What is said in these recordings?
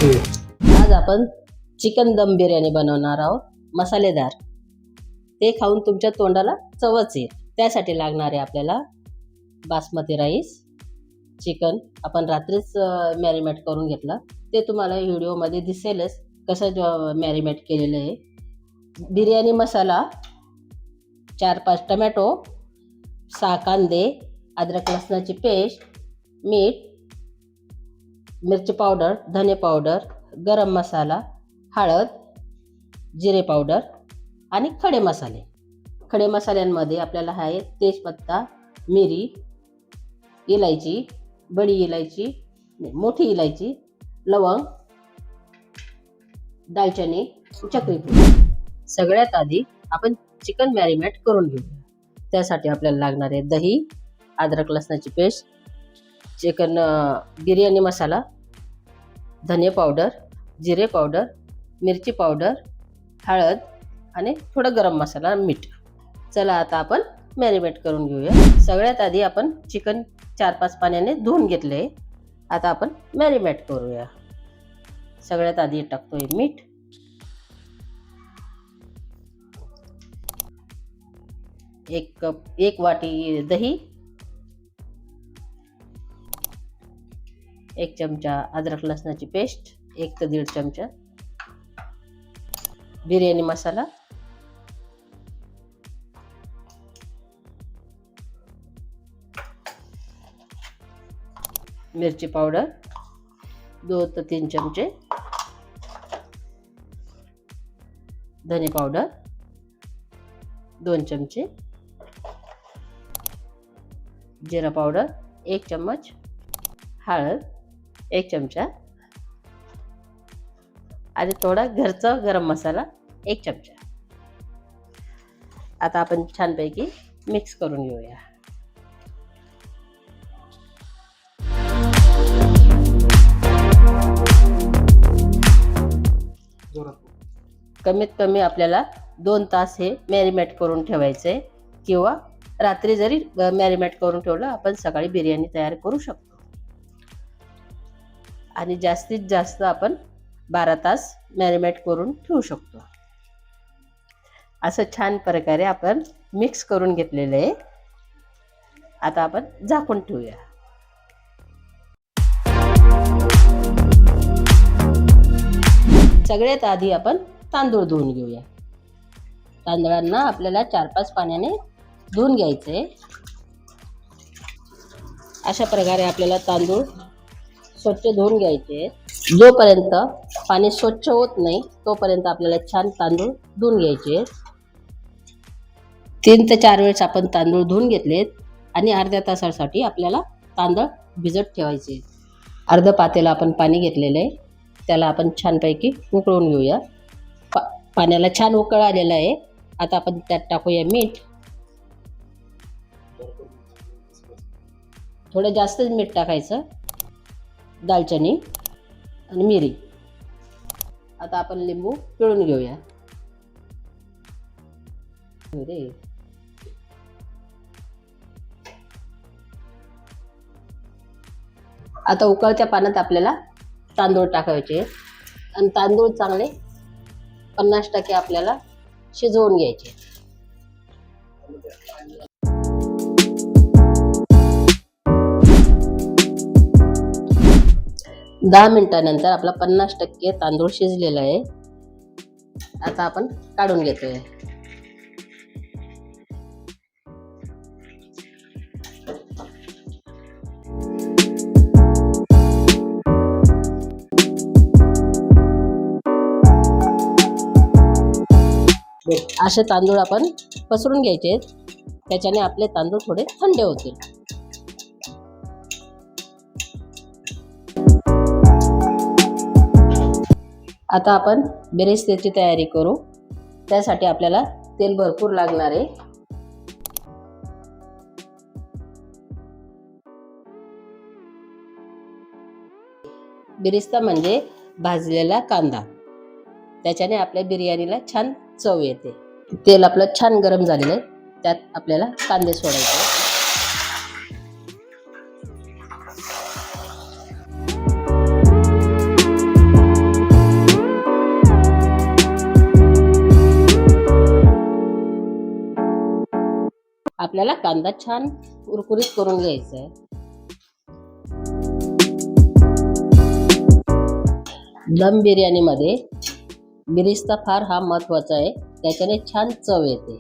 आज आपण चिकन दम बिर्याणी बनवणार आहोत, मसालेदार। ते खाऊन तुमच्या तोंडाला चवच येईल। त्यासाठी लागणारे आपल्याला बासमती राईस, चिकन आपण रात्रीच मॅरिनेट करून घेतलं, ते तुम्हाला व्हिडिओमध्ये दिसेलच कसं मॅरिनेट केलेलं आहे। बिर्याणी मसाला, 4-5 टमॅटो, 6 कांदे, अद्रक लसणाची पेस्ट, मीठ, मिरची पावडर, धने पावडर, गरम मसाला, हळद, जिरे पावडर आणि खडे मसाले। खडे मसाल्यांमध्ये आपल्याला आहे तेजपत्ता, मिरी, इलायची, बडी इलायची, मोठी इलायची, लवंग, दालचिनी, चक्री फूल। सगळ्यात आधी आपण चिकन मॅरिनेट करून घेऊया। त्यासाठी आपल्याला लागणार आहे दही, अद्रक लसणाची पेस्ट, चिकन बिर्याणी मसाला, धने पावडर, जिरे पावडर, मिरची पावडर, हळद आणि थोडा गरम मसाला, मीठ। चला आता आपण मॅरिनेट करून घेऊया। सगळ्यात आधी आपण चिकन 4-5 पाण्याने धुवून घेतले। आता आपण मॅरिनेट करूया। सगळ्यात आधी टाकतोय मीठ, एक वाटी दही, 1 चमचा अद्रक लसणाची पेस्ट, 1 ते 1.5 चमचा बिर्याणी मसाला, मिरची पावडर 2 ते 3 चमचे, धने पावडर 2 चमचे, जिरा पावडर 1 चम्मच, हळद 1 चमचा आणि थोडा घरचा गरम मसाला 1 चमचा। आता आपण छानपैकी मिक्स करून घेऊया। कमीत कमी आपल्याला 2 तास हे मॅरिनेट करून ठेवायचे, किंवा रात्री जरी मॅरिनेट करून ठेवलं आपण सकाळी बिर्याणी तयार करू शकतो। आणि जास्तीत जास्त आपण 12 तास मॅरिनेट करून ठेवू शकतो। असं छान प्रकारे आपण मिक्स करून घेतलेलं आहे। आता आपण झाकून ठेवूया। सगळ्यात आधी आपण तांदूळ धुवून घेऊया। तांदळांना आपल्याला 4-5 पाण्याने धुवून घ्यायचे। अशा प्रकारे आपल्याला तांदूळ स्वच्छ धुवून घ्यायचे। जोपर्यंत पाणी स्वच्छ होत नाही तोपर्यंत आपल्याला छान तांदूळ धुवून घ्यायचे। 3 ते 4 वेळेस आपण तांदूळ धुवून घेतलेत आणि अर्ध्या तासासाठी आपल्याला तांदूळ भिजत ठेवायचे। अर्ध पातेलं आपण पाणी घेतलेलं आहे, त्याला आपण छानपैकी उकळून घेऊया। पाण्याला छान उकळ आलेला आहे। आता आपण त्यात टाकूया मीठ, थोडं जास्तच मीठ टाकायचं, दालचिनी आणि मिरी। आता आपण लिंबू पिळून घेऊया। आता उकळत्या पाण्यात आपल्याला तांदूळ टाकायचे आणि तांदूळ चांगले 50% आपल्याला शिजवून घ्यायचे। 10 मिनिटांनंतर आपला 50% तांदूळ शिजलेला आहे। आता आपण काढून घेतोय। असे तांदूळ आपण पसरून घ्यायचे, त्याच्याने आपले तांदूळ थोडे थंड होतील। आता आपण बेरेस्त्याची तयारी करू। त्यासाठी आपल्याला तेल भरपूर लागणार आहे। बेरेस्ता म्हणजे भाजलेला कांदा, त्याच्याने आपल्या बिर्याणीला छान चव येते। तेल आपलं छान गरम झालेलं आहे, त्यात आपल्याला कांदे सोडायचे। आपल्याला कांदा छान कुरकुरीत करून घ्यायचा आहे. दम बिर्याणीमध्ये बिरिस्ता फार हा महत्त्वाचा आहे, त्याच्याने छान चव येते.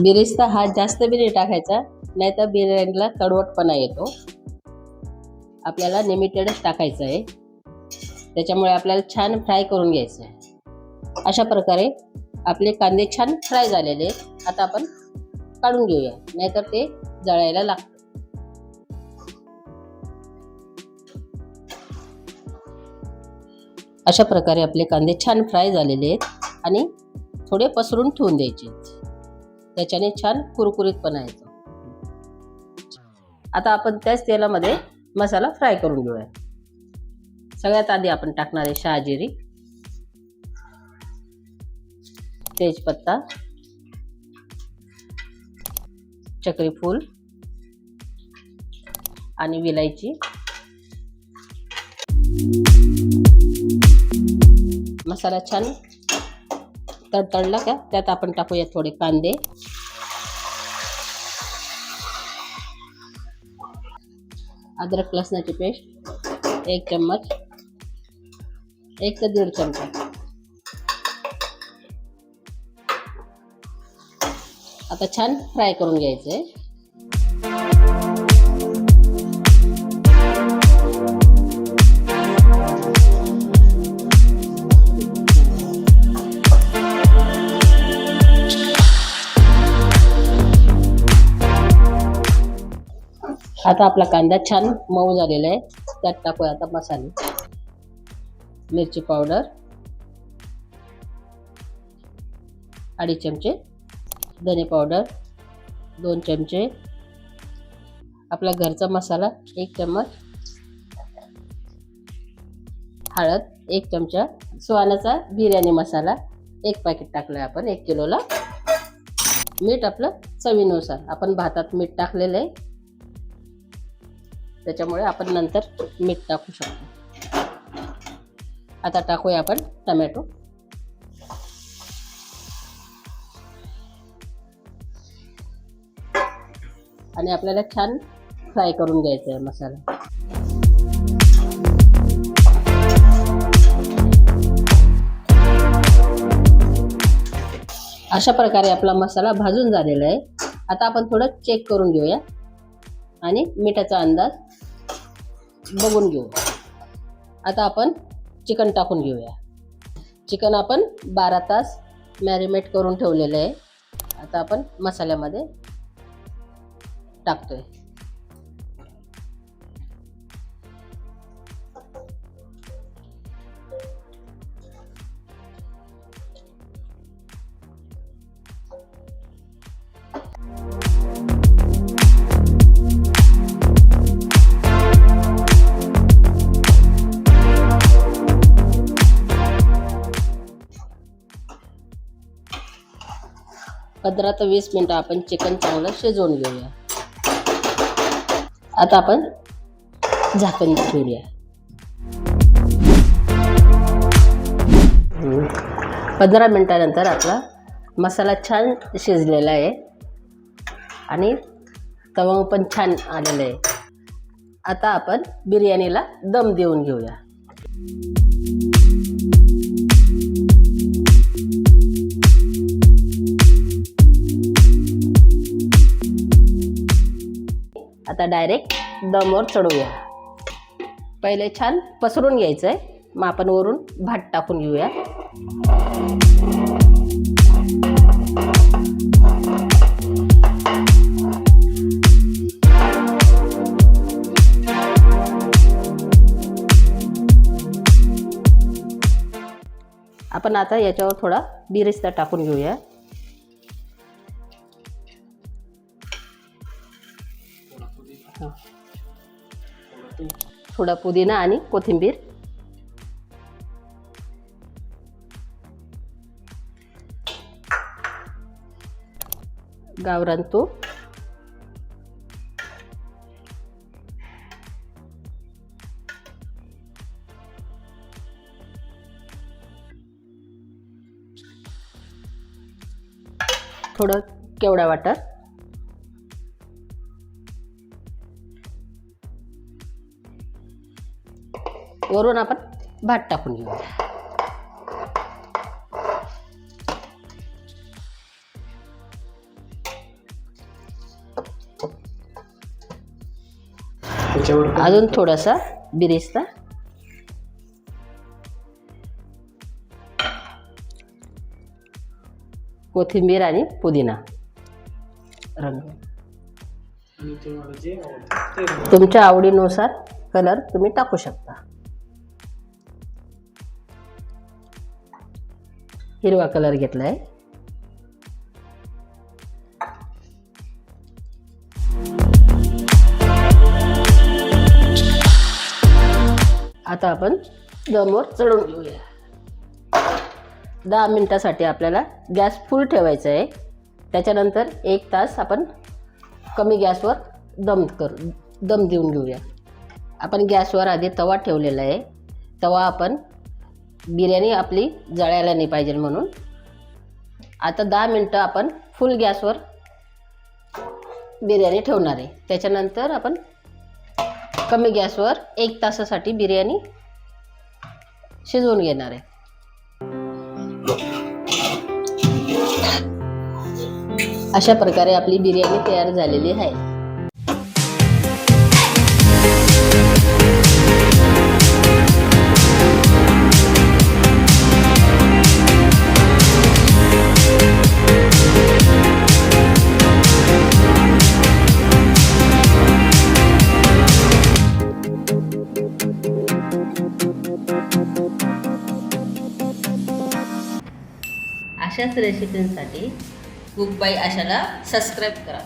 बिरिस्ता हा जास्त बी नाही टाकायचा, नाहीतर बिर्याणीला कडवटपणा येतो. आपल्याला लिमिटेडच टाकायचं आहे, त्याच्यामुळे आपल्याला छान फ्राय करून घ्यायचं आहे. अशा प्रकारे आपले कांदे छान फ्राय झालेले आहेत. आता आपण काढून घेऊया, नाहीतर ते जळायला लागतं. अशा प्रकारे आपले कांदे छान फ्राय झालेले आहेत आणि थोडे पसरून ठेवून द्यायचे, त्याच्याने छान कुरकुरीतपणा येतो. आता आपण त्याच तेलामध्ये मसाला फ्राय करून घेऊया. सगळ्यात आधी आपण टाकणार आहे शहाजिरी, तेजपत्ता, चक्रीफूल आणि विलायची. मसाला छान तडतडला का त्यात आपण टाकूया थोडे कांदे, अद्रक लसणाची पेस्ट 1 चम्मच, 1 ते 1.5 चमचा. आता छान फ्राय करून घ्यायचं आहे. आता आपला कांदा छान मऊ झालेला आहे, त्यात टाकूया आता मसाले. मिरची पावडर 2.5 चमचे, धने पावडर 2 चमचे, आपला घरचा मसाला 1 चम्मच, हळद 1 चमचा, स्वानाचा बिर्याणी मसाला 1 पॅकेट टाकलाय आपण 1 किलोला. मीठ आपलं चवीनुसार, आपण भातात मीठ टाकलेलं आहे, त्याच्यामुळे आपण नंतर मीठ टाकू शकतो. आता टाकूया आपण टमॅटो. आणि आपल्याला छान फ्राय करून घ्यायचा आहे मसाला. अशा प्रकारे आपला मसाला भाजून झालेला आहे. आता आपण थोडं चेक करून घेऊया आणि मिठाचा अंदाज बघून घेऊ. आता आपण चिकन टाकून घेऊया. चिकन आपण 12 तास मॅरिनेट करून ठेवलेलं आहे. आता आपण मसाल्यामध्ये टाकतोय. पंधरा ते 20 मिनिटं आपण चिकन चांगलं शिजवून घेऊया. आता आपण झाकण ठेवूया. 15 मिनिटानंतर आपला मसाला छान शिजलेला आहे आणि तवंग पण छान आलेलं आहे. आता आपण बिर्याणीला दम देऊन घेऊया. आता डायरेक्ट दमवर चढवूया. पहिले छान पसरून घ्यायचं आहे, मग आपण वरून भात टाकून घेऊया. आपण आता याच्यावर थोडा बिरिस्ता टाकून घेऊया. थोडा पुदिना आणि कोथिंबीर. गावरान तूप. थोडं केवडा वाटर. वरून आपण भात टाकून घेऊया. अजून थोडासा बिरिस्ता, कोथिंबीर आणि पुदिना रंग. तुमच्या आवडीनुसार कलर तुम्ही टाकू शकता. हिरवा कलर घेतलाय. आता आपण दमवर चढवून घेऊया. 10 मिनिटासाठी आपल्याला गॅस फुल ठेवायचा आहे. त्याच्यानंतर 1 तास आपण कमी गॅसवर दम देऊन घेऊया. आपण गॅसवर आधी तवा ठेवलेला आहे. तवा आपण बिर्याणी आपली जळायला नाही पाहिजे म्हणून. आता 10 मिनटं आपण फुल गॅसवर बिर्याणी ठेवणार आहे. त्याच्यानंतर आपण कमी गॅसवर 1 तासासाठी बिर्याणी शिजवून घेणार आहे. अशा प्रकारे आपली बिर्याणी तयार झालेली आहे. अशाच रेसिपींसाठी कुक बाय आशाला सबस्क्राईब करा.